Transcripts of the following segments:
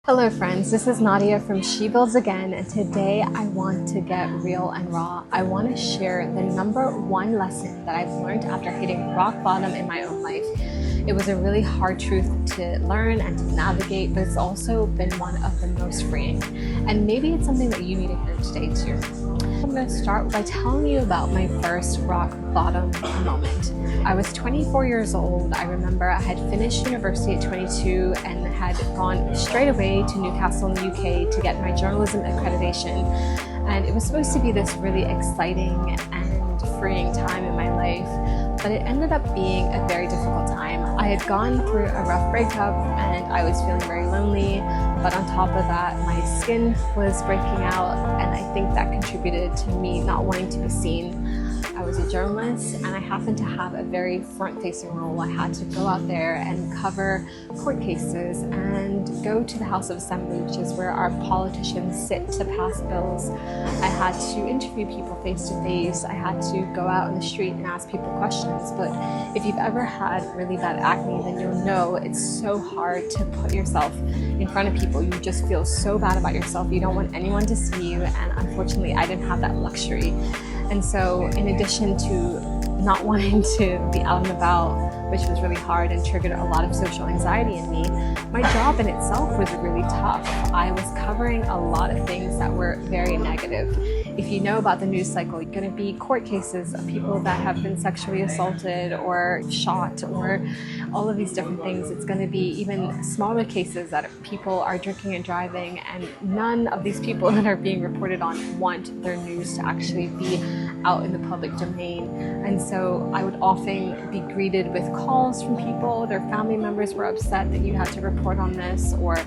Hello friends, this is Nadia from She Builds Again, and today I want to get real and raw. I want to share the number one lesson that I've learned after hitting rock bottom in my own life. It was a really hard truth to learn and to navigate, but it's also been one of the most freeing. And maybe it's something that you need to hear today too. I'm going to start by telling you about my first rock bottom moment. I was 24 years old. I remember I had finished university at 22 and had gone straight away to Newcastle in the UK to get my journalism accreditation. And it was supposed to be this really exciting and freeing time in my life, but it ended up being a very difficult time. I had gone through a rough breakup and I was feeling very lonely, but on top of that, my skin was breaking out, and I think that contributed to me not wanting to be seen. I was a journalist and I happened to have a very front-facing role. I had to go out there and cover court cases and go to the House of Assembly, which is where our politicians sit to pass bills. I had to interview people face to face. I had to go out on the street and ask people questions. But if you've ever had really bad acne, then you'll know it's so hard to put yourself in front of people. You just feel so bad about yourself. You don't want anyone to see you, and unfortunately I didn't have that luxury. And so in addition to not wanting to be out and about, which was really hard and triggered a lot of social anxiety in me, my job in itself was really tough. I was covering a lot of things that were very negative. If you know about the news cycle, you're going to be court cases of people that have been sexually assaulted or shot or all of these different things. It's going to be even smaller cases that people are drinking and driving, and none of these people that are being reported on want their news to actually be out in the public domain. And so I would often be greeted with calls from people. Their family members were upset that you had to report on this, or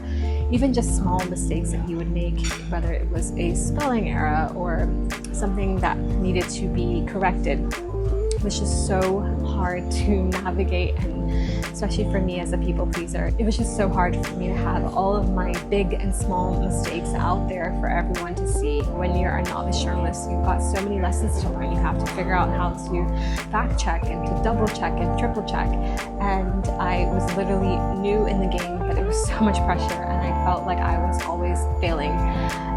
even just small mistakes that you would make, whether it was a spelling error or something that needed to be corrected. It was just so hard to navigate, and especially for me as a people pleaser, it was just so hard for me to have all of my big and small mistakes out there for everyone to see. When you're a novice journalist, you've got so many lessons to learn. You have to figure out how to fact check and to double check and triple check. And I was literally new in the game, but it was so much pressure and I felt like I was always failing.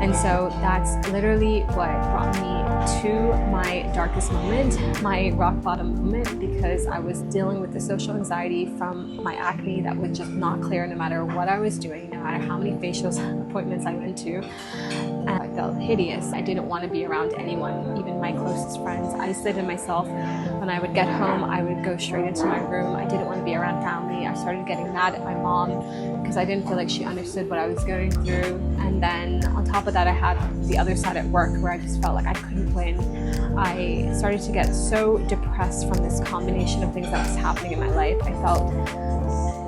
And so that's literally what brought me to my darkest moment, my rock bottom moment, because I was dealing with the social anxiety from my acne that was just not clear no matter what I was doing, no matter how many facial appointments I went to. And I felt hideous. I didn't want to be around anyone, even my closest friends. I isolated myself. When I would get home, I would go straight into my room. I didn't want to be around family. I started getting mad at my mom because I didn't feel like she understood what I was going through. And then on top of that, I had the other side at work where I just felt like I couldn't win. I started to get so depressed from this combination of things that was happening in my life. I felt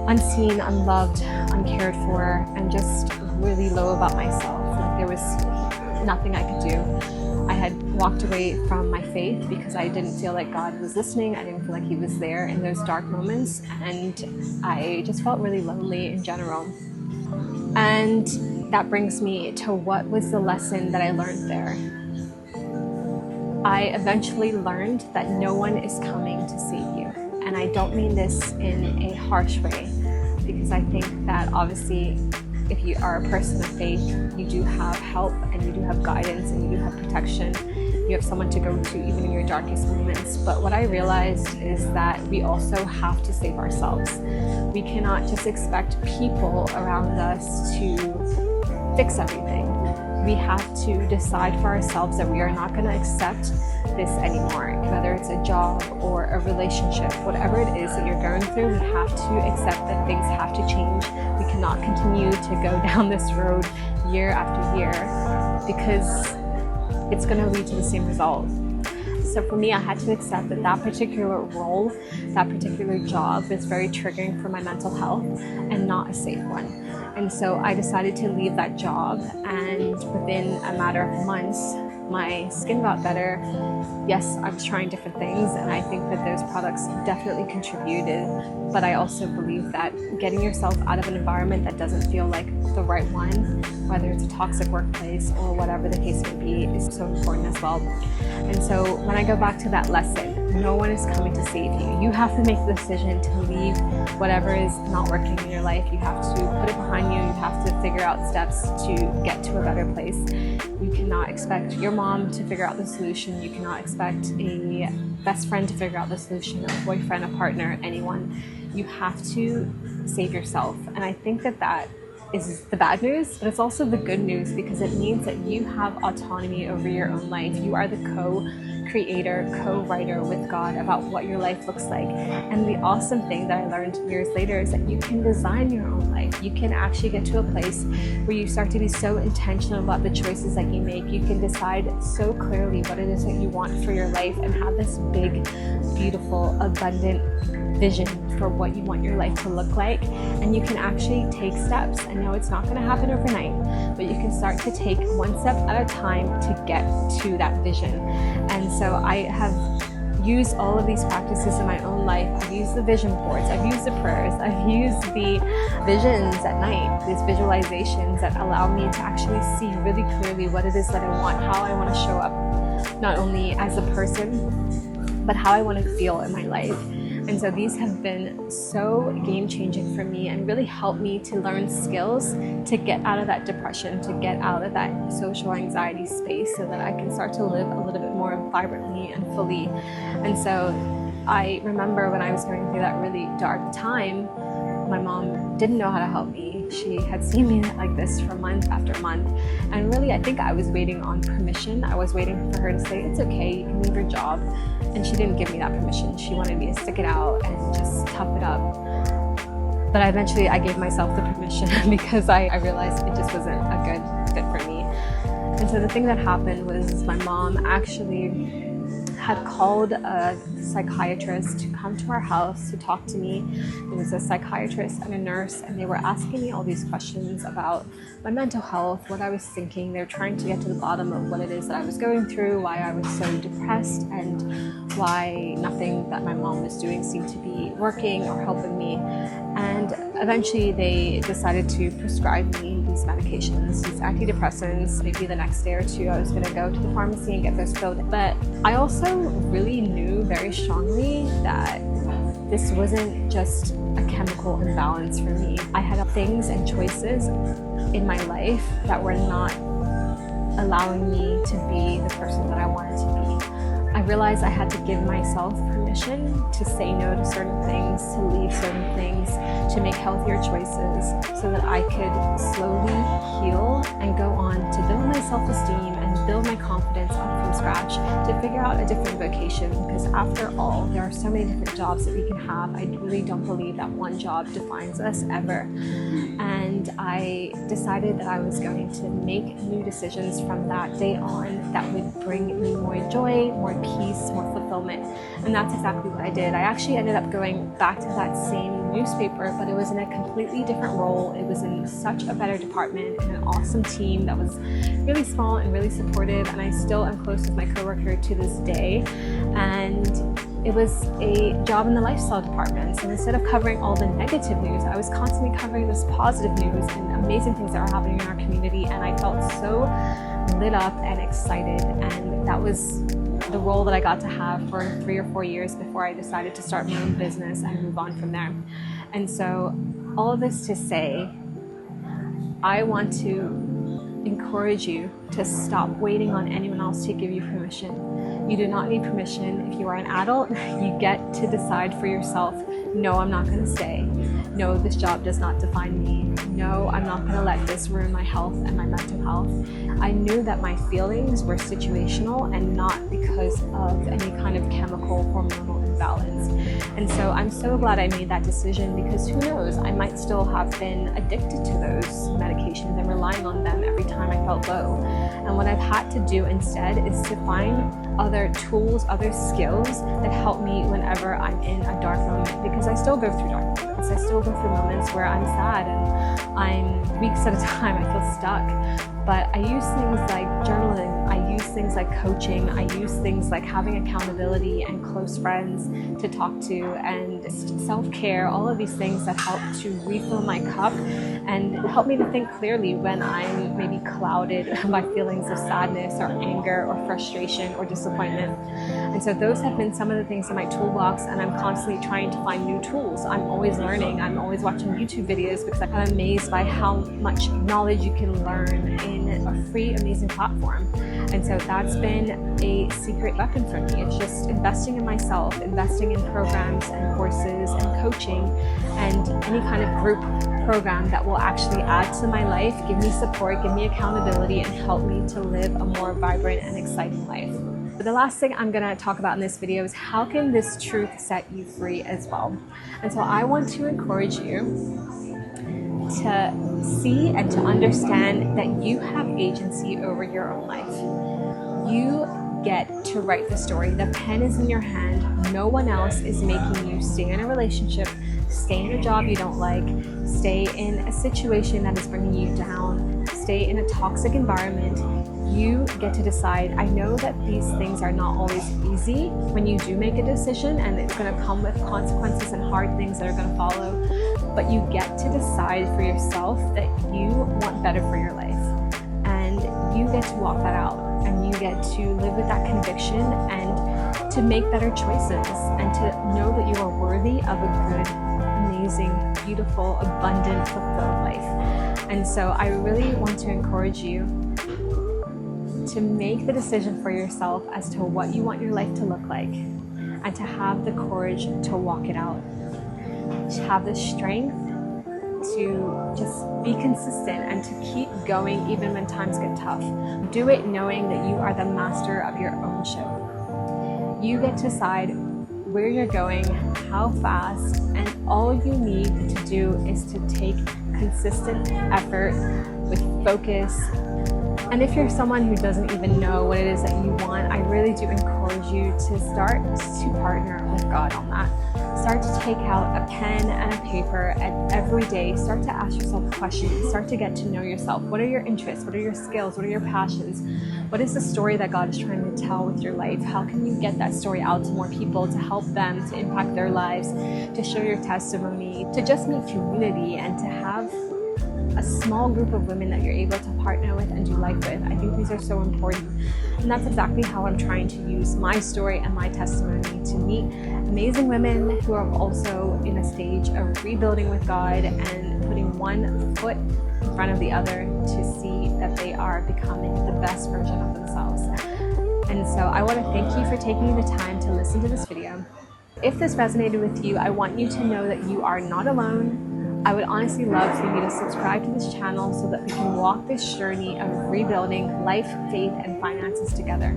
unseen, unloved, uncared for, and just really low about myself. Like there was nothing I could do. I had walked away from my faith because I didn't feel like God was listening. I didn't feel like He was there in those dark moments, and I just felt really lonely in general. And that brings me to what was the lesson that I learned there. I eventually learned that no one is coming to save you. And I don't mean this in a harsh way, because I think that obviously if you are a person of faith, you do have help and you do have guidance and you do have protection. You have someone to go to even in your darkest moments. But what I realized is that we also have to save ourselves. We cannot just expect people around us to fix everything. We have to decide for ourselves that we are not going to accept this anymore. Whether it's a job or a relationship, whatever it is that you're going through, we have to accept that things have to change. We cannot continue to go down this road year after year because it's going to lead to the same result. So for me, I had to accept that that particular role, that particular job is very triggering for my mental health and not a safe one. And so I decided to leave that job, and within a matter of months, my skin got better. Yes, I was trying different things, and I think that those products definitely contributed. But I also believe that getting yourself out of an environment that doesn't feel like the right one, whether it's a toxic workplace or whatever the case may be, is so important as well. And so when I go back to that lesson, no one is coming to save you. You have to make the decision to leave whatever is not working in your life. You have to put it behind you. You have to figure figure out steps to get to a better place. You cannot expect your mom to figure out the solution. You cannot expect a best friend to figure out the solution, a boyfriend, a partner, anyone. You have to save yourself. And I think that that is the bad news, but it's also the good news, because it means that you have autonomy over your own life. You are the co-creator, co-writer with God about what your life looks like. And the awesome thing that I learned years later is that you can design your own life. You can actually get to a place where you start to be so intentional about the choices that you make. You can decide so clearly what it is that you want for your life and have this big, beautiful, abundant vision for what you want your life to look like. And you can actually take steps. I know it's not going to happen overnight, but you can start to take one step at a time to get to that vision. And so I have used all of these practices in my own life. I've used the vision boards, I've used the prayers, I've used the visions at night, these visualizations that allow me to actually see really clearly what it is that I want, how I want to show up, not only as a person, but how I want to feel in my life. And so these have been so game-changing for me and really helped me to learn skills to get out of that depression, to get out of that social anxiety space, so that I can start to live a little bit more vibrantly and fully. And so I remember when I was going through that really dark time, my mom didn't know how to help me. She had seen me like this for month after month. And really, I think I was waiting on permission. I was waiting for her to say, it's okay, you can leave your job. And she didn't give me that permission. She wanted me to stick it out and just tough it up. But eventually I gave myself the permission because I realized it just wasn't a good fit for me. And so the thing that happened was my mom actually had called a psychiatrist to come to our house to talk to me. It was a psychiatrist and a nurse, and they were asking me all these questions about my mental health, what I was thinking. They were trying to get to the bottom of what it is that I was going through, why I was so depressed, and why nothing that my mom was doing seemed to be working or helping me. And eventually they decided to prescribe me these medications, these antidepressants. Maybe the next day or two I was going to go to the pharmacy and get those filled. But I also really knew very strongly that this wasn't just a chemical imbalance for me. I had things and choices in my life that were not allowing me to be the person that I wanted to be. I realized I had to give myself permission to say no to certain things, to leave certain things, to make healthier choices, so that I could slowly heal and go on to build my self-esteem and build my confidence up from scratch, to figure out a different vocation. Because after all, there are so many different jobs that we can have. I really don't believe that one job defines us ever. And I decided that I was going to make new decisions from that day on that would bring me more joy, more peace, more fulfillment. And that's exactly what I did. I actually ended up going back to that same newspaper, but it was in a completely different role. It was in such a better department and an awesome team that was really small and really supportive. And I still am close with my coworker to this day. And it was a job in the lifestyle department. So instead of covering all the negative news, I was constantly covering this positive news and amazing things that are happening in our community. And I felt so lit up and excited. And that was the role that I got to have for 3 or 4 years before I decided to start my own business and move on from there. And so all of this to say, I want to encourage you to stop waiting on anyone else to give you permission. You do not need permission. If you are an adult, you get to decide for yourself, no, I'm not going to stay. No, this job does not define me. No, I'm not going to let this ruin my health and my mental health. I knew that my feelings were situational and not because of any kind of chemical hormonal imbalance. And so I'm so glad I made that decision, because who knows, I might still have been addicted to those medications and relying on them every time I felt low. And what I've had to do instead is to find other tools, other skills that help me whenever I'm in a dark moment, because I still go through dark moments. I still go through moments where I'm sad and I'm weeks at a time, I feel stuck. But I use things like journaling, I use things like coaching, I use things like having accountability and close friends to talk to, and self-care, all of these things that help to refill my cup and help me to think clearly when I'm maybe clouded by feelings of sadness or anger or frustration or disappointment. And so those have been some of the things in my toolbox, and I'm constantly trying to find new tools. I'm always learning. learning. I'm always watching YouTube videos because I'm amazed by how much knowledge you can learn in a free, amazing platform. And so that's been a secret weapon for me. It's just investing in myself, investing in programs and courses and coaching and any kind of group program that will actually add to my life, give me support, give me accountability, and help me to live a more vibrant and exciting life. But the last thing I'm going to talk about in this video is how can this truth set you free as well. And so I want to encourage you to see and to understand that you have agency over your own life. You get to write the story. The pen is in your hand. No one else is making you stay in a relationship, stay in a job you don't like, stay in a situation that is bringing you down, stay in a toxic environment. You get to decide. I know that these things are not always easy when you do make a decision, and it's going to come with consequences and hard things that are going to follow, but you get to decide for yourself that you want better for your life, and you get to walk that out, and you get to live with that conviction and to make better choices and to know that you are worthy of a good, amazing, beautiful, abundant, fulfilled life. And so I really want to encourage you to make the decision for yourself as to what you want your life to look like, and to have the courage to walk it out, to have the strength to just be consistent and to keep going even when times get tough. Do it knowing that you are the master of your own ship. You get to decide where you're going, how fast, and all you need to do is to take consistent effort with focus. And if you're someone who doesn't even know what it is that you want, I really do encourage you to start to partner with God on that. Start to take out a pen and a paper, and every day start to ask yourself questions. Start to get to know yourself. What are your interests? What are your skills? What are your passions? What is the story that God is trying to tell with your life? How can you get that story out to more people, to help them, to impact their lives, to share your testimony, to just meet community, and to have a small group of women that you're able to partner with and do life with? I think these are so important. And that's exactly how I'm trying to use my story and my testimony to meet amazing women who are also in a stage of rebuilding with God and putting one foot in front of the other to see that they are becoming the best version of themselves. And so I want to thank you for taking the time to listen to this video. If this resonated with you, I want you to know that you are not alone. I would honestly love for you to subscribe to this channel so that we can walk this journey of rebuilding life, faith, and finances together.